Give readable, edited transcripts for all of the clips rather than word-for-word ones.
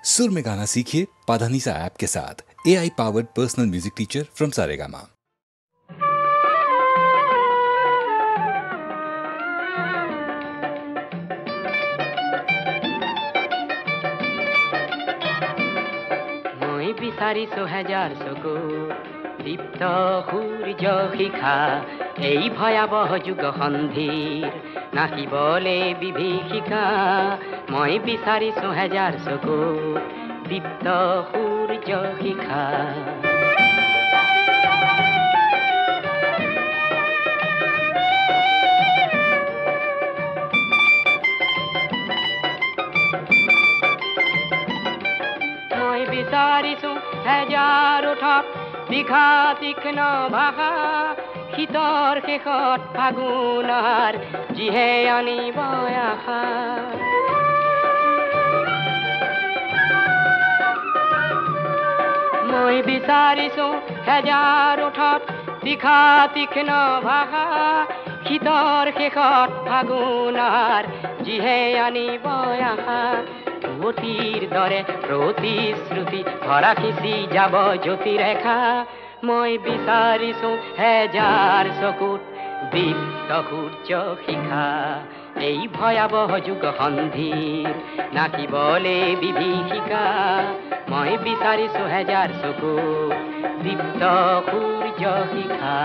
सुर में गाना सीखिए पाधानीसा ऐप के साथ। AI powered personal music teacher from Saregama. মই বিচাৰিছো হেজাৰ চকু দীপ্ত সূৰ্য শিখা এই ভয়াবহ যুগ সন্ধিৰ নাহিবলে বিভীষিকা। মই বিচাৰিছো হেজাৰ চকু দীপ্ত সূৰ্য শিখা। মই বিচাৰিছো হেজাৰ উঠক দীঘা তীক্ষ্ণ ভাষা শীতৰ শেষত ফাগুনৰ যিহে আনিব আশা। মই বিচাৰিছো হেজাৰ উঠক দীঘা তীক্ষ্ণ ভাষা শীতৰ শেষত ফাগুনৰ যিহে আনিব আশা। অতীৰ দৰে প্ৰতিশ্ৰুতি ভৰা খিচি যাব জ্যোতিৰেখা। মই বিচাৰিছো হেজাৰ চকুত দীপ্ত সূৰ্য শিখা এই ভয়াবহ যুগ সন্ধিৰ নাকিবলে বিভীষিকা। মই বিচাৰিছো হেজাৰ চকুত দীপ্ত সূৰ্য শিখা।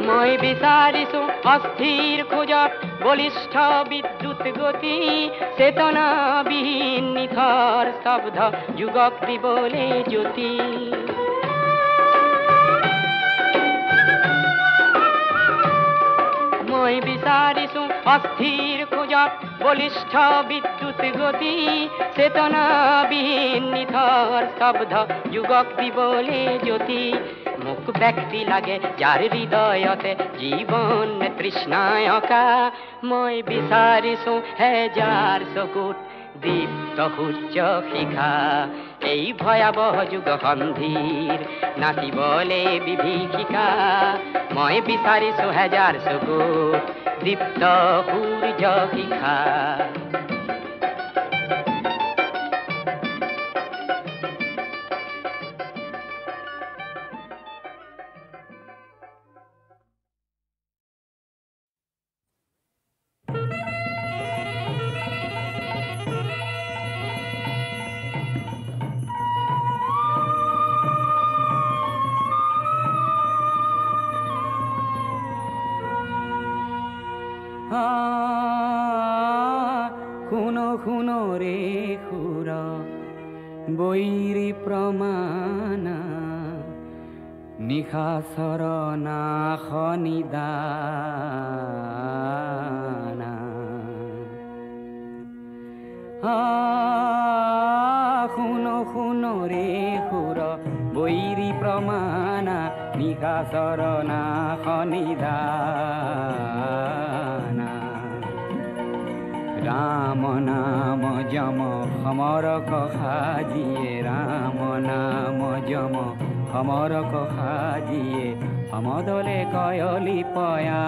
মই বিচাৰিছো অস্থিৰ খোজত বলিষ্ঠ বিদ্যুৎ গতি চেতনাবিহীন নিথৰ শব্দ যুগক দিবলে জ্যোতি। মই বিচাৰিছো অস্থিৰ খোজত বলিষ্ঠ বিদ্যুৎ গতি চেতনাবিহীন নিথৰ শব্দ যুগক দিবলে জ্যোতি। মোক ব্যক্তি লাগে যাৰ হৃদয়তে জীৱন তৃষ্ণায়কা। মই বিচাৰিছো হেজাৰ চকুত দীপ্ত সূৰ্য শিখা এই ভয়াবহ যুগ সন্ধিৰ নাচিবলে বিভীষিকা। মই বিচাৰিছো হেজাৰ চকুত দীপ্ত সূৰ্য শিখা। শুনো শুনো ৰে সুৰ বৈৰী প্ৰমাণা নিশাচৰ নাশ নিদানা। শুনো শুনো ৰে সুৰ বৈৰী প্ৰমাণা নিশাচৰ নাশ নিদানা। राम नाम जम हमर कहाजिए राम नाम जम हमर कहाजिए हमदले कयली पयाना।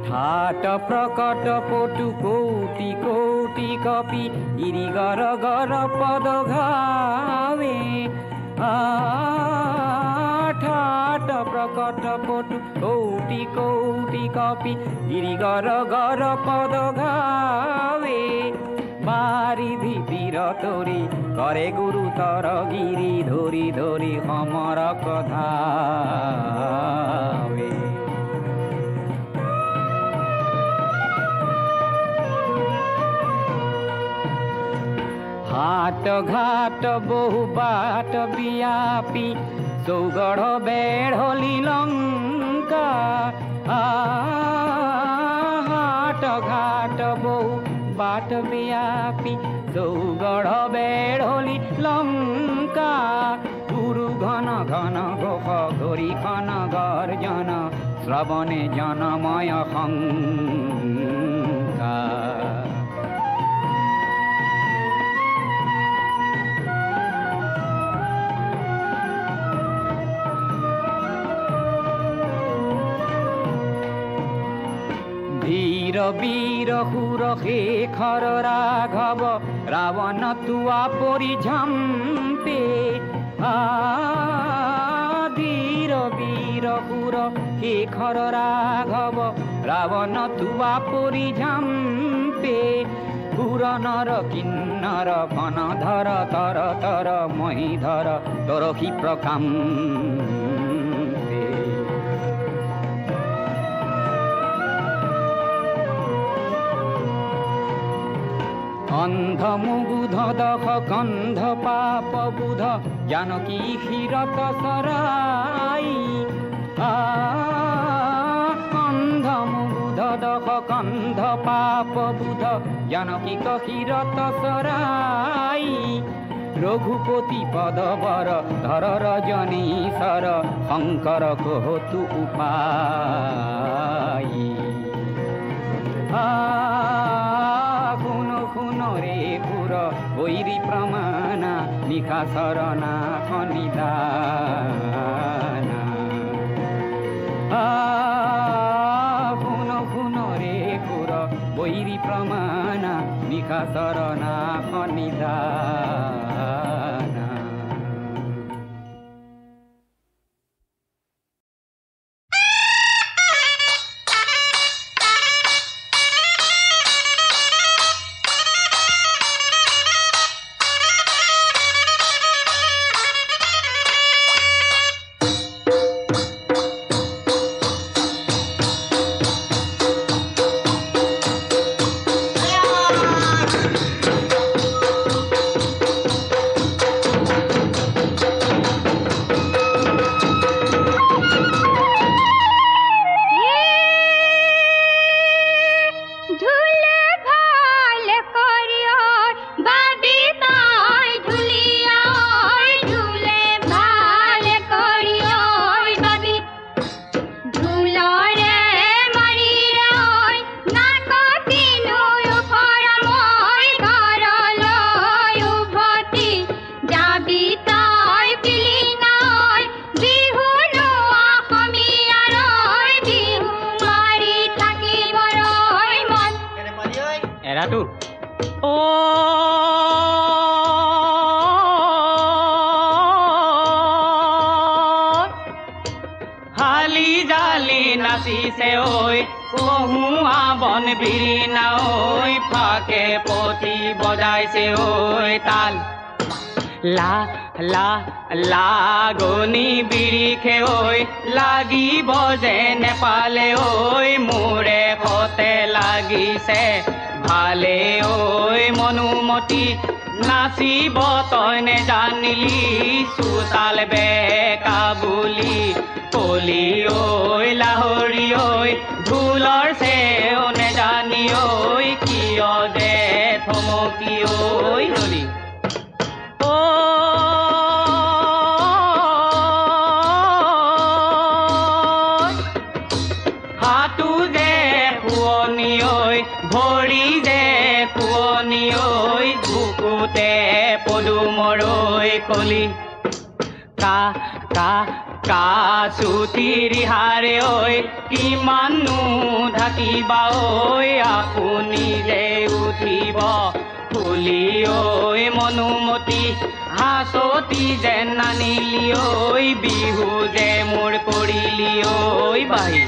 ठाट प्रकट पटु कोटि कोटि कपि गिरि गर गर पद घावे। ठाट प्रकट पटु कोटि कोटि कपि गिरि गर गर पद घावे। बारिधि तिर तोरी करे गुरु तर गिरि धोरी धोरी हमर कधावे। हाट घाट बहु बाट बियापी चौगढ़ बेढ़ली लंका। हाट घाट बहु बाट बियापी चौगढ़ बेढ़ली लंका। गुरु घन घन गोख घोरी खन गर्जन श्रवणे जनमय शंका। বীর সুর শেখর রাঘব রাবণ তুয়া পরি ঝম্পে ধীর বীর সুর শেখর রাঘব রাবণ তুয়া পরি ঝম্পে পুরনর কিন্নর বনধর তর তর মহিধর তর কি প্রকাম অন্ধ মুগুধ দখ গন্ধ পাপ বুধ জানকী ক্ষীরত সরাই অন্ধ মুগুধ দখ গন্ধ পাপ বুধ জানকী ক্ষীরত সরাই রঘুপতি পদবর ধর রজনীশ্বর শঙ্কর কহতু উপায় রে পুর বৈরি প্রমাণা নিখা শরণা খনিদানা খুন রে পুর বৈরি প্রমাণা নিখা শরণা খনিদানা নাচিছে ঐ কহুৱা বন বিৰি নাঐ ফাকে পতি বজাইছে ঐ তাল লা লা লাগনি বিৰিখে ঐ লাগিব যে নেপালে ঐ মোৰে ফতে লাগিছে ভালে ঐ মনুমতি নাচিব তই নেজানিলি চোতাল বেকা বুলি কলি ঐ লাহৰি ঐ ঢোলৰ চেও নেজানি ঐ কিয় যে থমকি ঐ হলি হাতু যে শুৱনি ঐ ভৰি যে শুৱনি ঐ বুকুতে পদুমৰ ঐ কলি কা কা কাচুতি ৰিহাৰে ঐ কিমাননো ঢাকিবা ঐ আপুনি যে উঠিব ফুলি ঐ মনুমতি হাঁচতি যে নানিলি ঐ বিহু যে মোৰ কৰিলি ঐ বাহি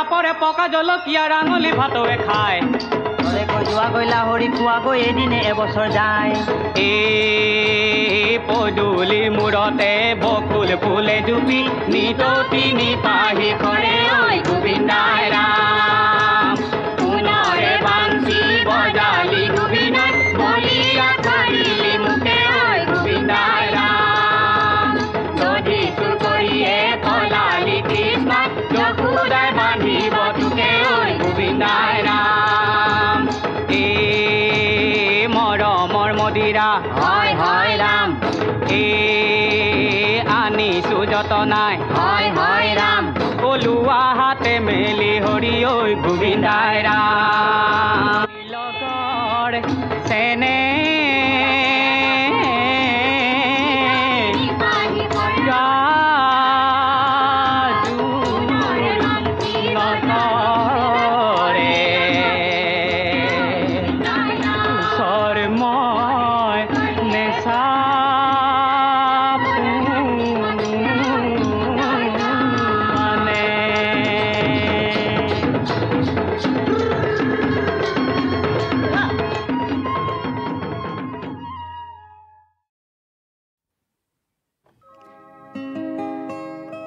বাপৰে পকা জলকীয়া ৰাঙলী ভাতৱে খায় যোৱা গৈলা হৰি খোৱা গৈ এদিনে এবছৰ যায় এই পদূলি মূৰতে বকুল ফুলে জুপি নিততি নিপাহি কৰে ঐ গোবিন্দাই ৰাম পুনৰে বাঞ্চি বজালি গোবিন্দাই বলিয়া কৰিলি মুখে ঐ গোবিন্দাই ৰাম যদি চুৰ কৰিয়ে পলালি কৃষ্ণ যশোদাই বান্ধিব তোকে ঐ গোবিন্দাই ৰাম মৰমৰ মদিৰা হয় হয় ৰাম আনিছো যতনাই হয় হয় ৰাম কলুৱা হাতে মেলি হৰি ঐ গোবিন্দাই ৰাম লগৰ চেনে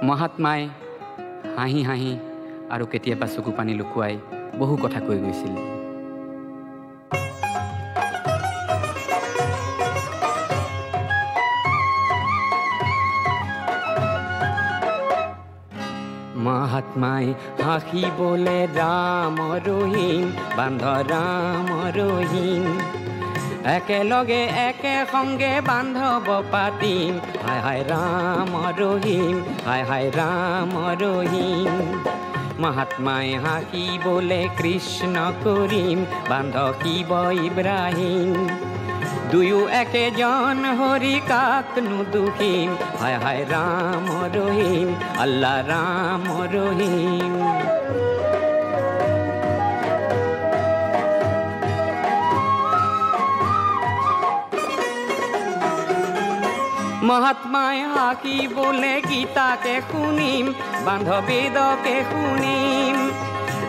মহাত্মাই হাঁহি হাঁহি আৰু কেতিয়াবা চকু পানী লুকুৱাই বহু কথা কৈ গৈছিল মহাত্মাই হাঁহিবলে ৰাম ৰহিম বান্ধ ৰাম ৰহিম একেলগে একে সংগে বান্ধৱ পাতিম হায় হায় ৰাম ৰহিম হায় হায় ৰাম ৰহিম মহাত্মাই হাঁহিবলে কৃষ্ণ কৰিম বান্ধ শিৱ ইব্ৰাহিম দুয়ো একেজন হৰি কাকনো দুখিম হায় হায় ৰাম ৰহিম আল্লাহ ৰাম ৰহিম মহাত্মাই হাঁহিবলে গীতাকে শুনিম বান্ধ বেদকে শুনিম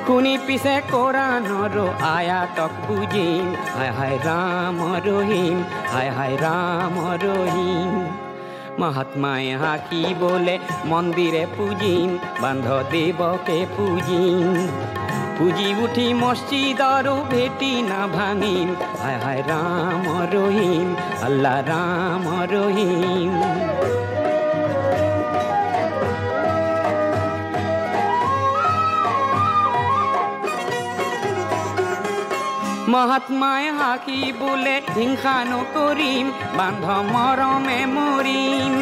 শুনি পিছে কোৰাণৰ আয়াতক বুজিম হায় হায় ৰাম ৰহিম হায় হায় ৰাম ৰহিম মহাত্মাই হাঁহিবলে মন্দিৰে পূজিম বান্ধ দেৱকে পূজিম পুজি উঠি মসজিদৰো ভেটি না ভাঙিম হায় হায় ৰাম ৰহিম আল্লাহ ৰাম ৰহিম মহাত্মাই হাঁহিবলে হিংসা নকৰিম বান্ধ মৰমে মৰিম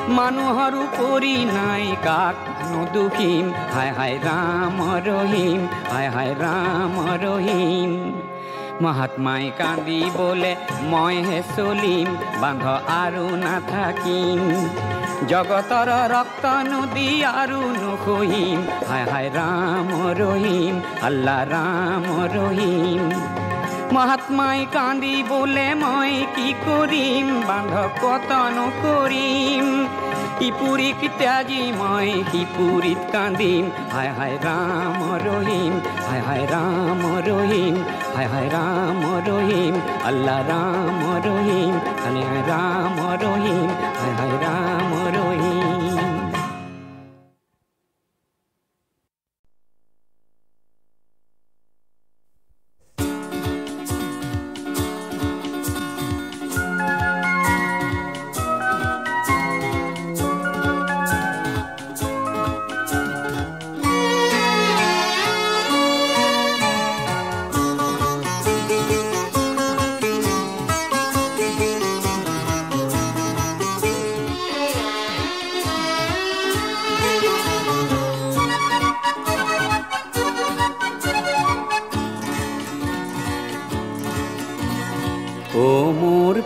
মানুহৰ পৰি নাই কাক নুদুখিম হায় হায় ৰাম ৰহিম হায় হায় ৰাম ৰহিম মহাত্মাই কান্দিবলে মইহে চলিম বান্ধ আৰু নাথাকিম জগতৰ ৰক্ত নদী আৰু নখহিম হায় হায় ৰাম ৰহিম আল্লাহ ৰাম ৰহিম মহাত্মাই কান্দিবলে মই কি কৰিম বান্ধ কতন কৰিম ইপুৰীক ত্যাগি মই সিপুৰীত কান্দিম হায় হায় ৰাম ৰহিম হায় হায় ৰাম ৰহিম হায় হায় ৰাম ৰহিম আল্লাহ ৰাম ৰহিম হায় হায় ৰাম ৰহিম হায় হায় ৰাম ৰহিম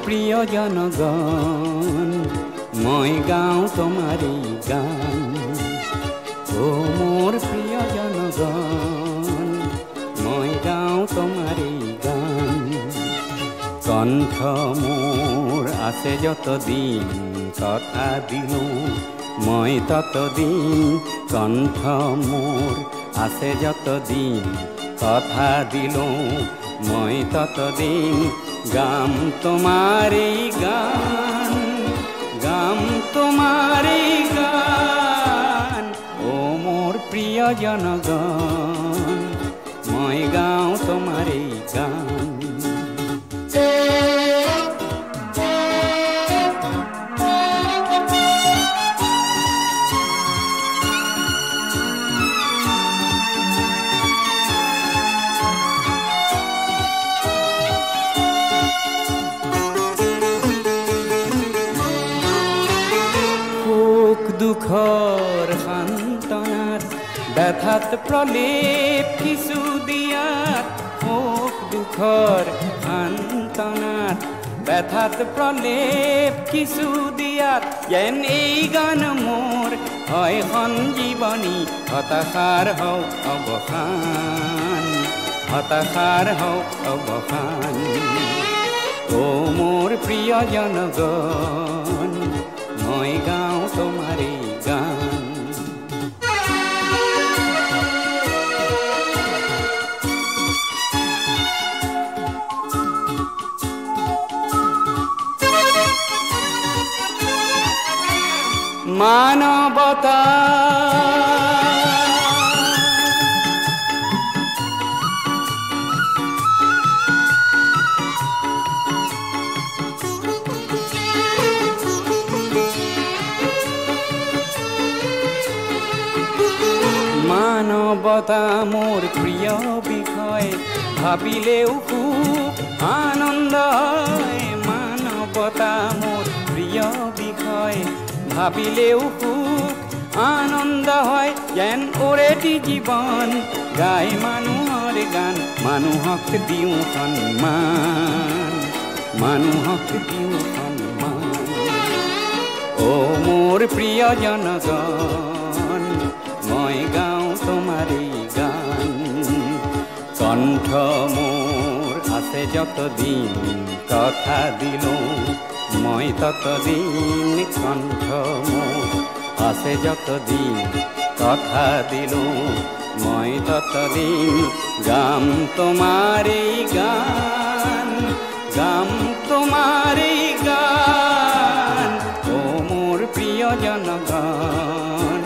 প্ৰিয় জনগণ মই গাওঁ তোমাৰে গান ও মোৰ প্ৰিয় জনগণ মই গাওঁ তোমাৰে গান কণ্ঠ মোৰ আছে যতদিন কথা দিলোঁ মই ততদিন কণ্ঠ মোৰ আছে যতদিন কথা দিলোঁ মই ততদিন গাম তোমাৰ এই গান গাম তোমাৰ এই গান ও মোৰ প্ৰিয় জনগণ মই গাওঁ তোমাৰ এই গান দুখৰ সান্তনাত ব্যথাত প্ৰলেপ কিছু দিয়াত সুখ দুখৰ সান্তনাত ব্যথাত প্ৰলেপ কিছু দিয়াত যেন এই গান মোৰ হয় সঞ্জীৱনী হতাশাৰ হওক অৱসান হতাশাৰ হওক অৱসান ও মোৰ প্ৰিয় জনগণ মই গাওঁ তোমাৰ এই গান মানৱতা মানৱতা মোৰ প্ৰিয় বিষয় ভাবিলেও খুব আনন্দ হয় মানৱতা মোৰ প্ৰিয় বিষয় ভাবিলেও খুব আনন্দ হয় যেন ওৰেটি জীৱন গাই মানুহৰ গান মানুহক দিওঁ সন্মান মানুহক দিওঁ সন্মান ও মোৰ প্ৰিয় জনগণ মই গাওঁ তোমাৰ এই গান কণ্ঠ মোৰ আছে যতদিন কথা দিলোঁ মই ততদিন কণ্ঠ মোৰ আছে যতদিন কথা দিলোঁ মই ততদিন গাম তোমাৰ এই গান গাম তোমাৰ এই গান ও মোৰ প্ৰিয় জনগণ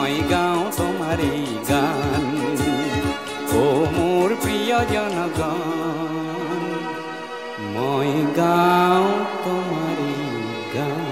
মই গাওঁ তোমাৰ এই গান ও মোৰ প্ৰিয় জনগণ মই গাওঁ তোমাৰ এই গান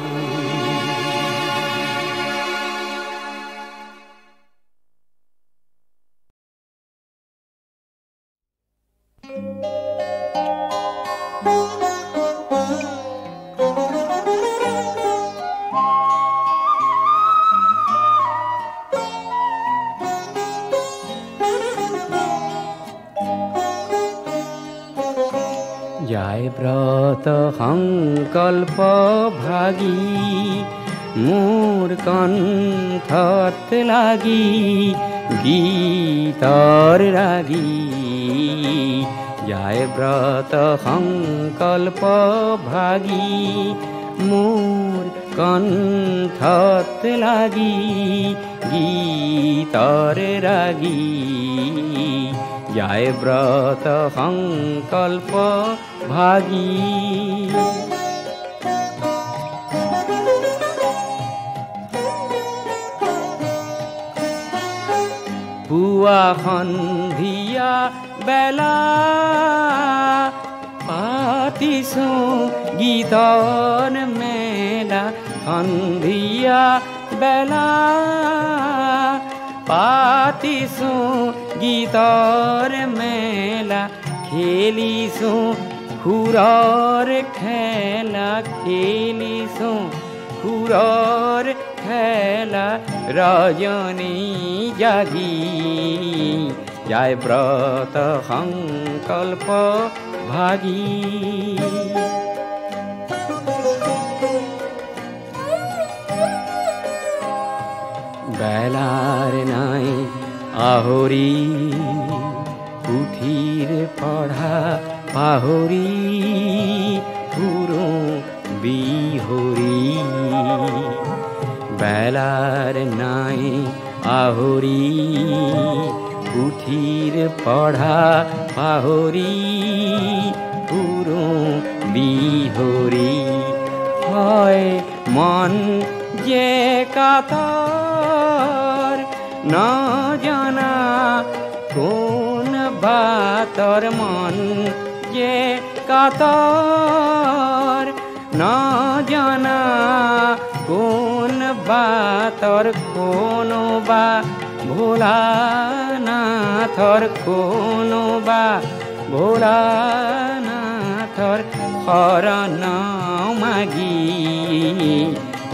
যায় ব্ৰত সংকল্প ভাগি মোৰ কণ্ঠত লাগি গীতৰ ৰাগি যায় ব্ৰত সংকল্প ভাগি মোৰ কণ্ঠত লাগি গীতৰ ৰাগি যায় ব্ৰত সংকল্প ভাগি পুৱা সন্ধিয়া বেলা পাতিছোঁ গীতৰ মেলা সন্ধিয়া বেলা পাতিছোঁ গীতৰ মেলা খেলিছোঁ সুৰৰ খেলা খেলিছোঁ সুৰৰ খেলা ৰজনী জাগি যায় ব্ৰত সংকল্প ভাগি বেলাৰ নাই আহৰি পুথিৰ পঢ়া পাহৰি ফুৰোঁ বিহৰি বেলাৰ নাই আহৰি পুথিৰ পঢ়া পাহৰি পুৰো বিহৰি হয় মন যে কাতৰ নজনা কোন বাতৰ মন যে কাতৰ নজনা কোন বাতৰ কোনোবা ভোলানাথৰ কোনোবা ভোলানাথৰ শৰণ মাগি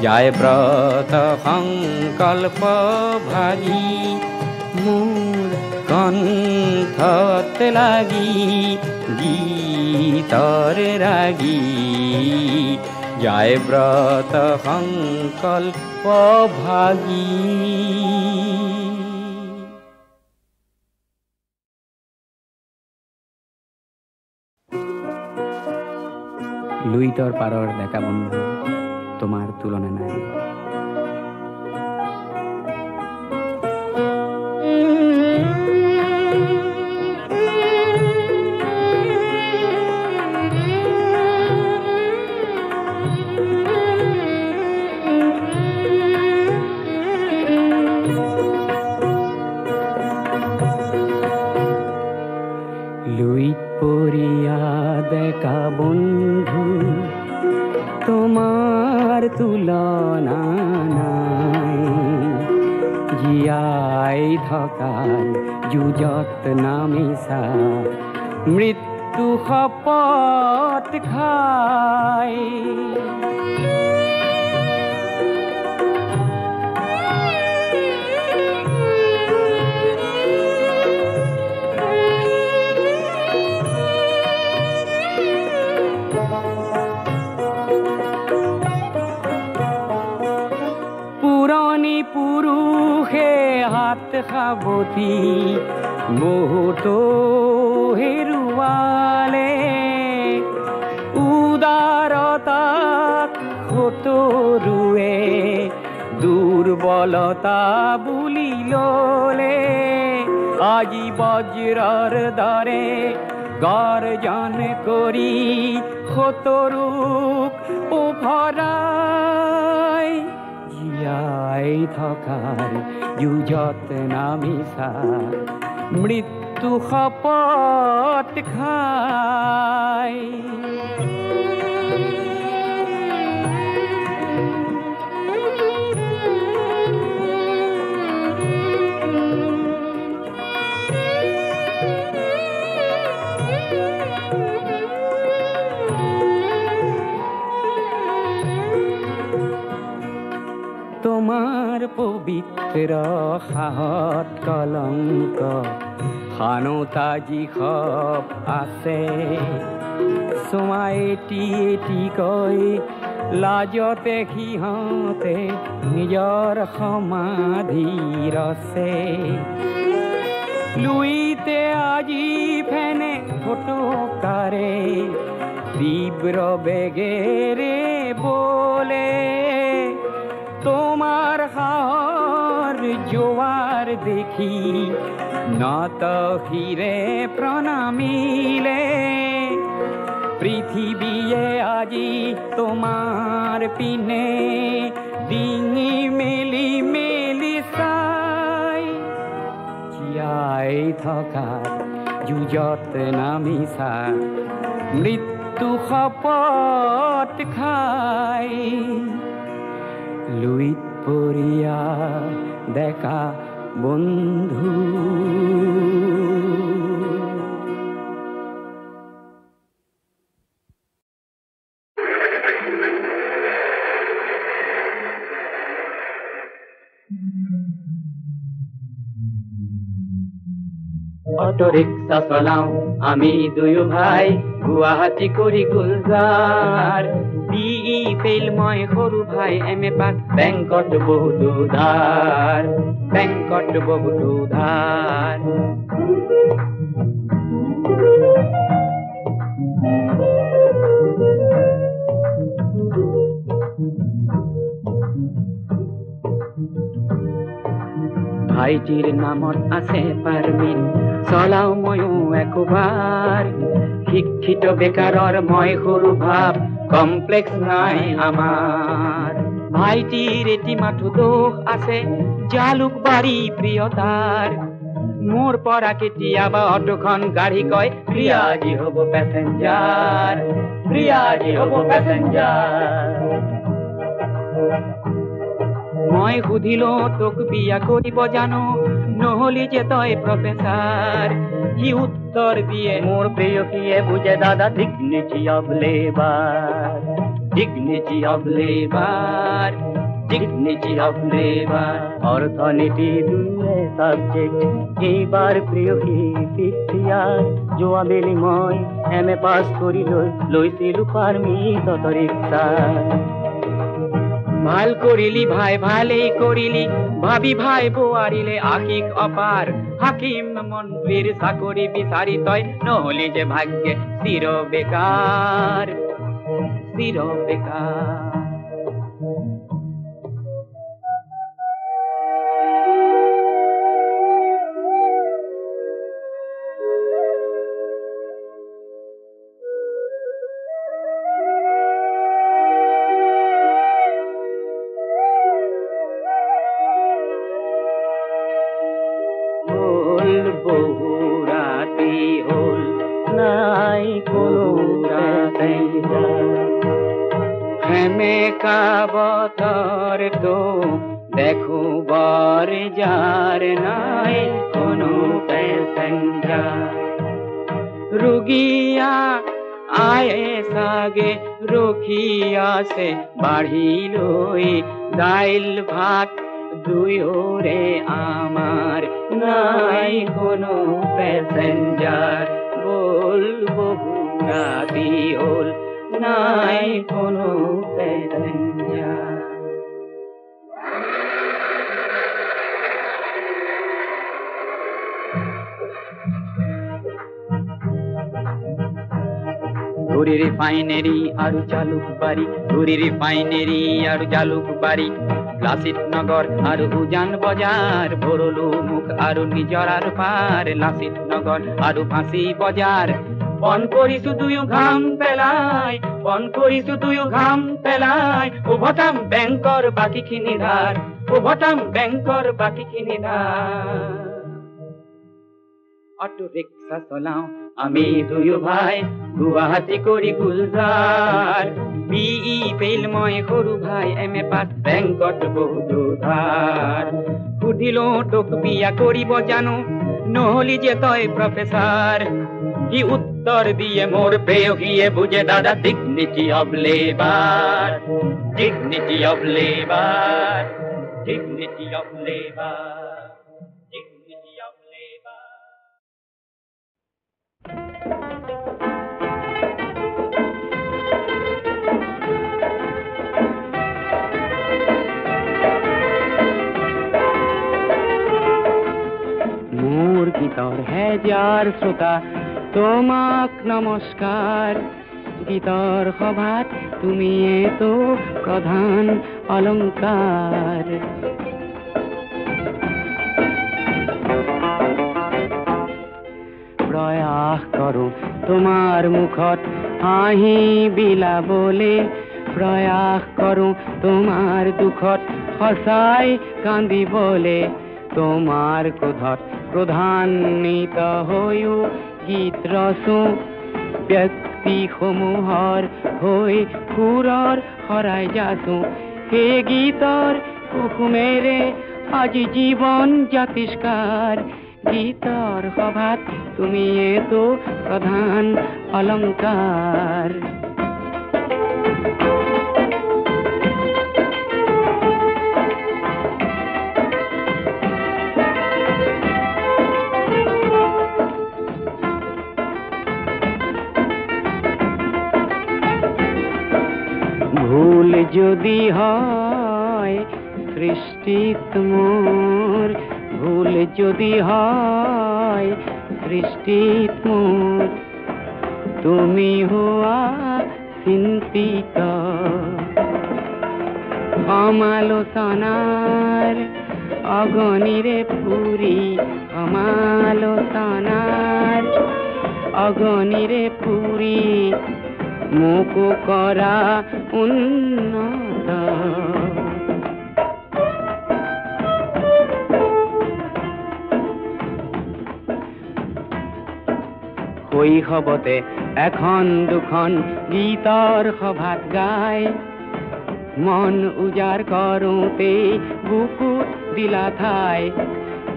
যায় ব্ৰত সংকল্প ভাগি মোৰ কণ্ঠত লাগি গীতৰ ৰাগি যায় ব্ৰত সংকল্প ভাগি লুইতৰ পাৰৰ ডেকা বন্ধু তোমাৰ তুলনা নাই। লুইত পৰিয়া ডেকা বন্ধু তোমাৰ তুলনা নাই। জীয়াই থকাৰ যুঁজত নামিছা মৃত্যু শপত খাই। পুৰণি পুৰুষে হাত সাৱটি বহুতো হেৰুৱালে। উদাৰতাক সতৰুৱে দুৰ্বলতা বুলি ল'লে। আজি বজ্ৰৰ দৰে গৰ্জন কৰি সতৰুক উফৰাই। জীয়াই থকাৰ যুঁজত নামিছা মৃত্যু শপত খাই। তোমাৰ পবিত্ৰ সাহত কলংক খানতা যিসব আছে। চোমাই এটি এটিকৈ লাজতে সিহঁতে নিজৰ সমাধি ৰচে। লুইতে আজি ফেনে ফটকাৰে তীব্ৰ বেগেৰে বোলে। তোমাৰ হাৰ জোয়াৰ দেখি নত হিৰে প্ৰণামিলে। পৃথিবীয়ে আজি তোমাৰ পিনে ডিঙি মেলি মেলি চাই। জীয়াই থকাৰ যুঁজত নামিছা মৃত্যু শপত খাই। লুইত পৰিয়া ডেকা বন্ধু অটো ৰিক্সা চলাও আমি দুয়ো ভাই গুৱাহাটী কৰি গুলজাৰ। বিই ফেইল মই সৰু ভাই এম.এ. পাছ বেংকত বহুতো ধাৰ বেংকত বহুতো ধাৰ। ভাইটিৰ নামত আছে পাৰ্মিট চলাও ময়ো একোবাৰ শিক্ষিত বেকাৰৰ মই সৰু ভাৱ কমপ্লেক্স নাই আমাৰ ভাইটিৰ এটি মাথো দোষ আছে জালুকবাৰী প্ৰিয়তাৰ মোৰ পৰা কেতিয়াবা অটোখন গাড়ী কয় প্ৰিয়াজি হ'ব পেচেঞ্জাৰ প্ৰিয়াজি হ'ব পেচেঞ্জাৰ মই সুধিলো তোক বিয়া কৰিব জানো নহলি যে তই প্ৰফেচাৰ সি উত্তৰ দিয়ে মোৰ প্ৰেয়সীয়ে বুজে দাদা dignity of labour dignity of labour dignity of labour অৰ্থনীতি দুয়ে সাবজেক্ট এইবাৰ প্ৰেয়সী ফিফথ ইয়াৰ যোৱাবেলি মই MA পাছ কৰি লৈছিলো পাৰ্মিট অটো ৰিক্সা ভাল কৰিলি ভাই ভালেই কৰিলি ভাবি ভাই বোৱাৰিলে আশিক অপাৰ হাকিম মন্ত্ৰীৰ চাকৰি বিচাৰি তই নহলি যে ভাগ্যে চিৰ বেকাৰ চিৰ বেকাৰ বতৰ তো দেখো বৰ যাৰ নাই কোনো পেচেঞ্জাৰ ৰোগীয়া আয়ে চাগে ৰখি আছে বাঢ়ি লৈ দাইল ভাত দুয়োৰে আমাৰ নাই কোনো পেচেঞ্জাৰ বল বহু ৰাতি হ'ল নাই কোনো পেচেঞ্জাৰ ঘূৰি ৰিফাইনেৰী আৰু জালুকবাৰী ঘূৰি ৰিফাইনেৰী আৰু জালুকবাৰী লাচিত নগৰ আৰু উজান বজাৰ ভৰলো মুখ আৰু নিজৰাৰ পাৰ লাচিত নগৰ আৰু ফাঁচী বজাৰ পন কৰিছো দুয়ো ঘাম পেলাই পন কৰিছো দুয়ো ঘাম পেলাই উভতাম বেংকৰ বাকীখিনি ধাৰ উভতাম বেংকৰ বাকীখিনি ধাৰ অটো ৰিক্সা চলাও আমি দুয়ো ভাই গুৱাহাটী কৰি গুলজাৰ BE ফেইল মই সৰু ভাই MA পাছ বেংকত বহুতো ধাৰ সুধিলো তোক বিয়া কৰিব জানো নহলি যে তই প্ৰফেচাৰ সি উত্তৰ দিয়ে মোৰ প্ৰেয়সীয়ে বুজে দাদা dignity of labour dignity of labour dignity of labour dignity of labour মোৰ গীতৰ হেজাৰ শ্ৰোতা তোমাক নমস্কাৰ গীতৰ সভাত তুমিয়েতো প্ৰধান অলংকাৰ প্ৰয়াস কৰোঁ তোমাৰ মুখত হাঁহি বিলাবলে প্ৰয়াস কৰোঁ তোমাৰ দুখত সঁচাই কান্দিবলে তোমাৰ ক্ৰোধত ক্ৰোধান্বিত হৈও গীত ৰচো ব্যক্তিসমূহৰ হৈ সুৰৰ শৰাই যাচো সেই গীতৰ কুসুমেৰে আজি জীৱন জাতিষ্কাৰ গীতৰ সভাত তুমিয়েতো প্ৰধান অলংকাৰ ভুল যদি হয় সৃষ্টিত মোৰ ভুল যদি হয় সৃষ্টিত মোৰ তুমি হোৱা চিন্তিত সমালোচনাৰ অগণিৰে পুৰী সমালোচনাৰ অগণিৰে পুৰী মুখ কৰা উন্নত শৈশৱতে এখন দুখন গীতৰ সভাত গাই মন উজাৰ কৰোঁতে বুকুত দিলা ঠাই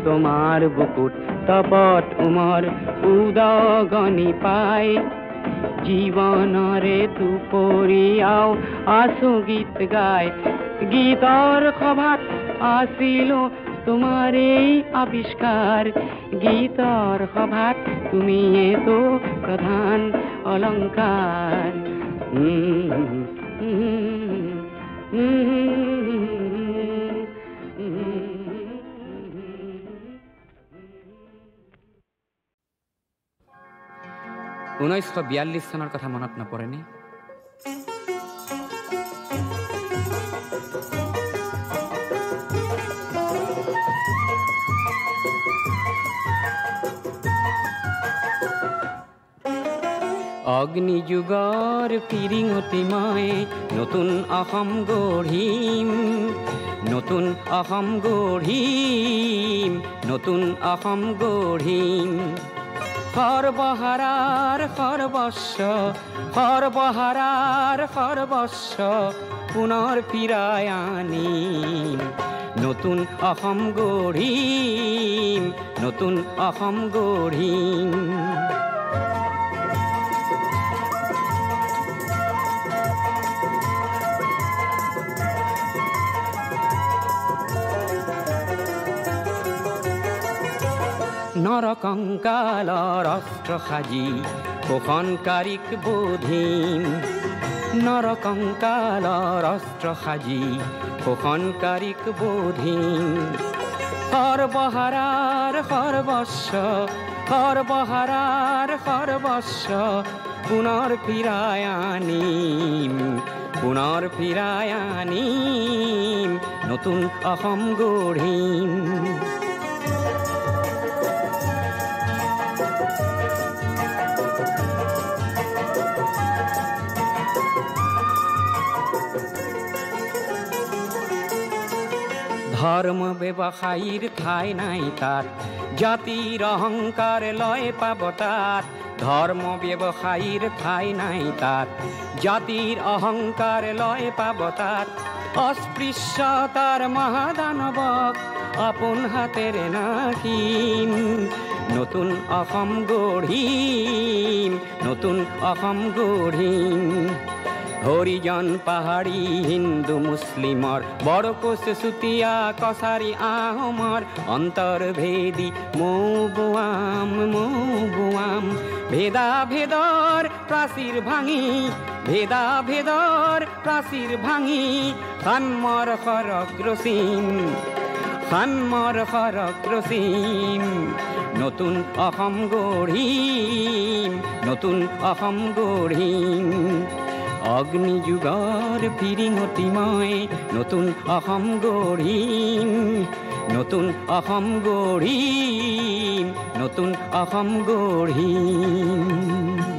তোমাৰ বুকুত তপত উমৰ উদগনি পাই জীৱনৰে দুপৰীয়াও আছো গীত গাই গীতৰ সভাত আছিলো তোমাৰেই আবিষ্কাৰ গীতৰ সভাত তুমিয়ে তো প্ৰধান অলংকাৰ ঊনৈছশ 42 চনৰ কথা মনত নপৰেনে? অগ্নিযুগৰ ফিৰিঙতি মই নতুন অসম গঢ়িম নতুন অসম গঢ়িম নতুন অসম গঢ়িম সৰ্বহাৰাৰ সৰ্বস্ব সৰ্বহাৰাৰ সৰ্বস্ব পুনৰ ফিৰাই আনিম নতুন অসম গঢ়িম নতুন অসম গঢ়িম নৰকংকালৰ অস্ত্ৰ সাজি শোষণকাৰীক বোধিম নৰকংকালৰ অস্ত্ৰ সাজি শোষণকাৰীক বোধিম সৰ্বহাৰাৰ সৰ্বস্ব সৰ্বহাৰাৰ সৰ্বস্ব পুনৰ ফিৰাই আনিম পুনৰ ফিৰাই আনিম নতুন অসম গঢ়িম ধৰ্ম ব্যৱসায়ীৰ ঠাই নাই তাত জাতিৰ অহংকাৰ লয় পাব তাত ধৰ্ম ব্যৱসায়ীৰ ঠাই নাই তাত জাতিৰ অহংকাৰ লয় পাব তাত অস্পৃশ্যতাৰ মহাদানৱক আপোন হাতেৰে নাকিম নতুন অসম গঢ়িম নতুন অসম গঢ়িম হৰিজন পাহাৰী হিন্দু মুছলিমৰ বৰকোচ চুতীয়া কছাৰী আহোমৰ অন্তৰ্ভেদী মৌ বোৱাম ভেদা ভেদৰ প্ৰাচীৰ ভাঙি ভেদা ভেদৰ প্ৰাচীৰ ভাঙি সাম্যৰ সৰগ ৰচিম সাম্যৰ সৰগ ৰচিম নতুন অসম গঢ়িম নতুন অসম গঢ়িম অগ্নিযুগৰ ফিৰিঙতি মই নতুন অসম গঢ়িম নতুন অসম গঢ়িম নতুন অসম গঢ়িম